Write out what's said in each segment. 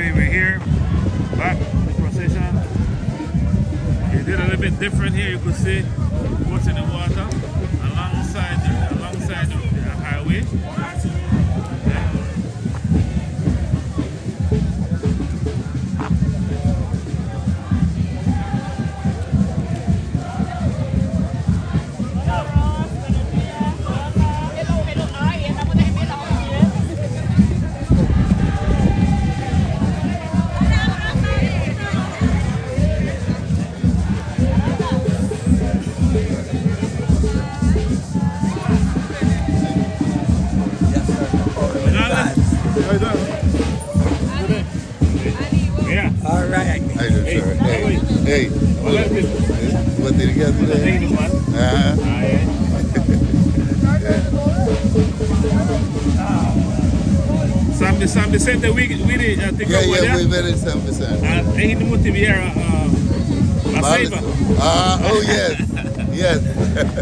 Anyway, we're here, back the procession. It did a little bit different here. You could see what's in the water alongside the highway. Yeah. All right. How you doing, sir? Hey. What did you get today? Sam, they said that we did, I think, Yeah, we made it 7%. I hit the motiviera, La Ceiba. Oh, yes. Yes.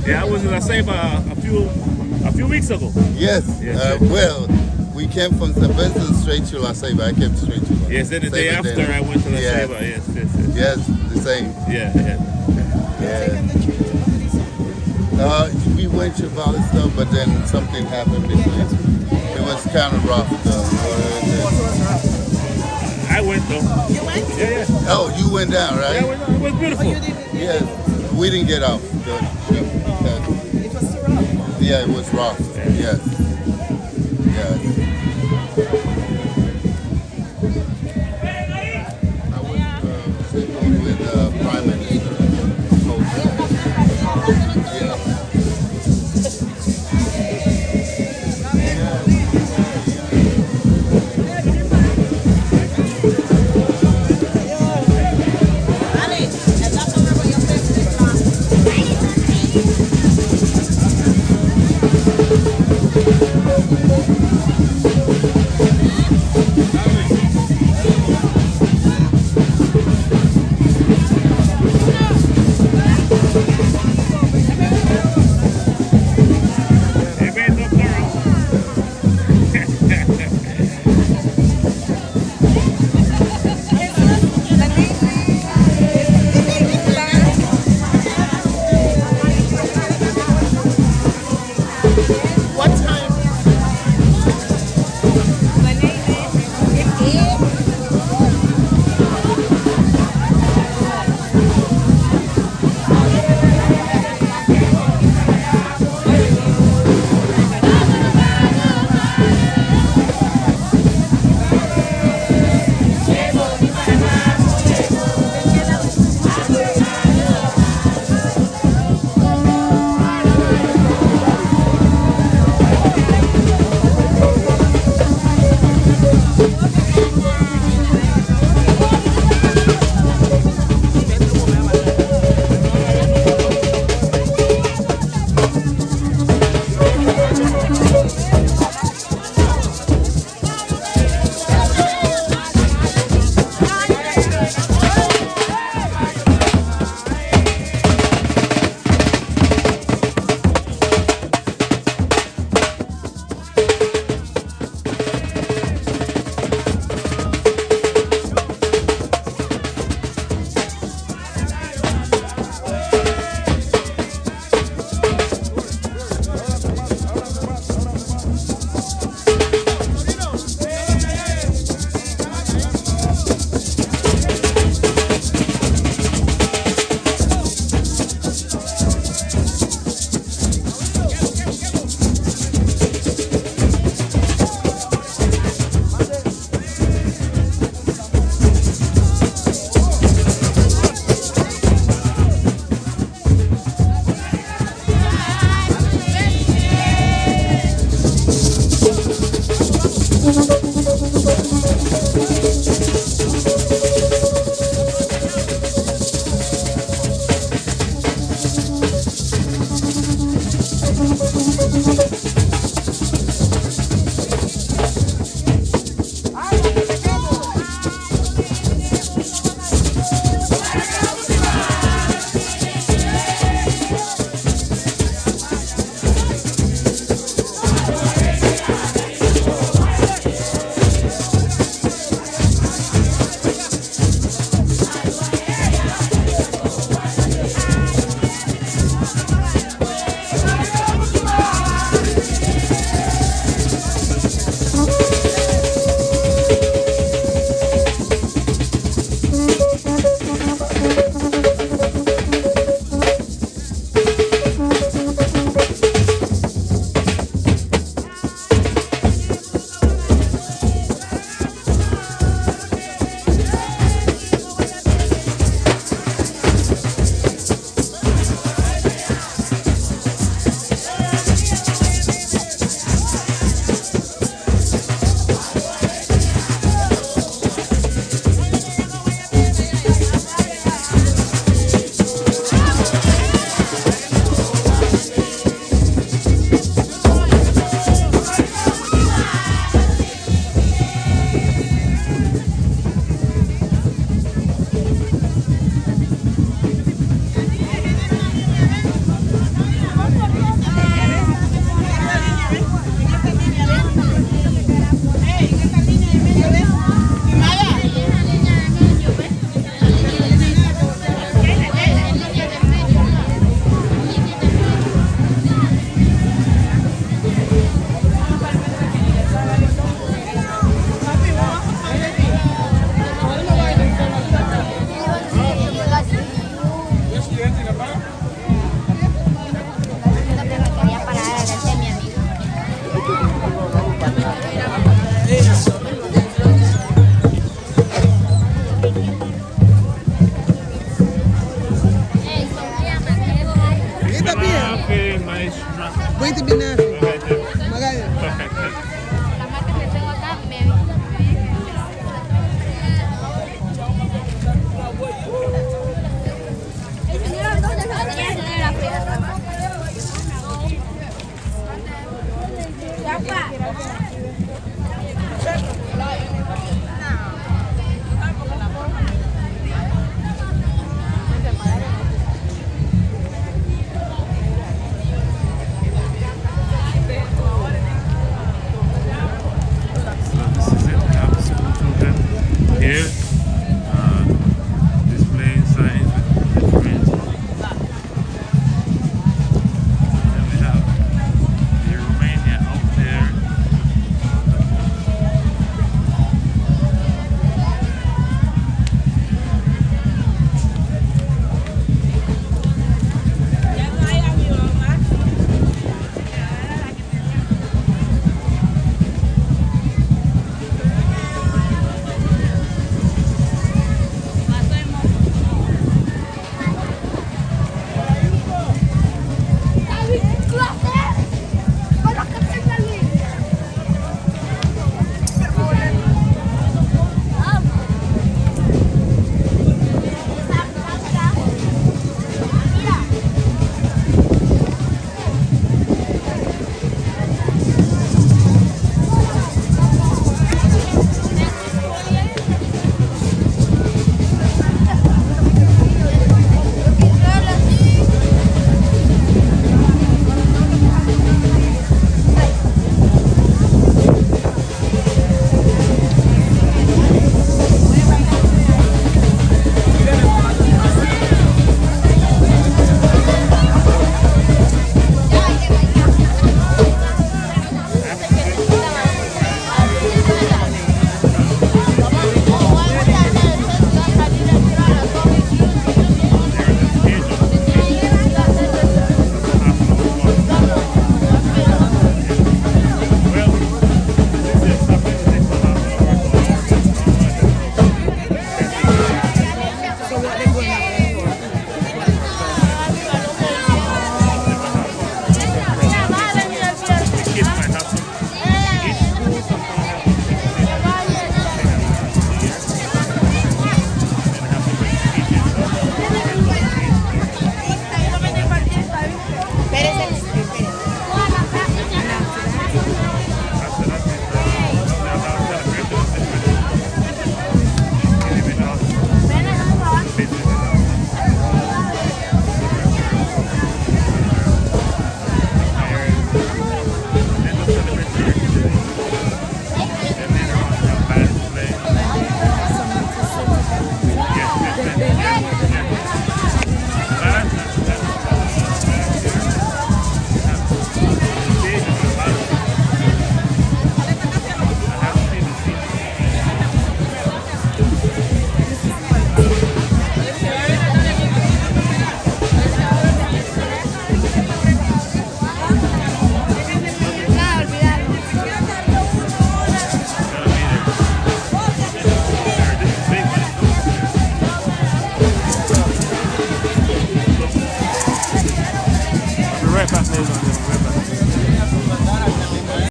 Yeah, I was in La Ceiba a few weeks ago. Yes. Yes. Well, we came from St. Vincent straight to La Ceiba. I came straight to La Ceiba. Yes, then the day after Then. I went to La Yes. Ceiba. Yes. Yes, the same. Yeah. Yeah. We went to Ballista, but then something happened between. It was kind of rough, though. I went though. You went? Yeah. Oh, you went down, right? Yeah, it was beautiful. You didn't? Yes. We didn't get off the ship. It was too rough. Yeah, it was rough. Yes. Yes.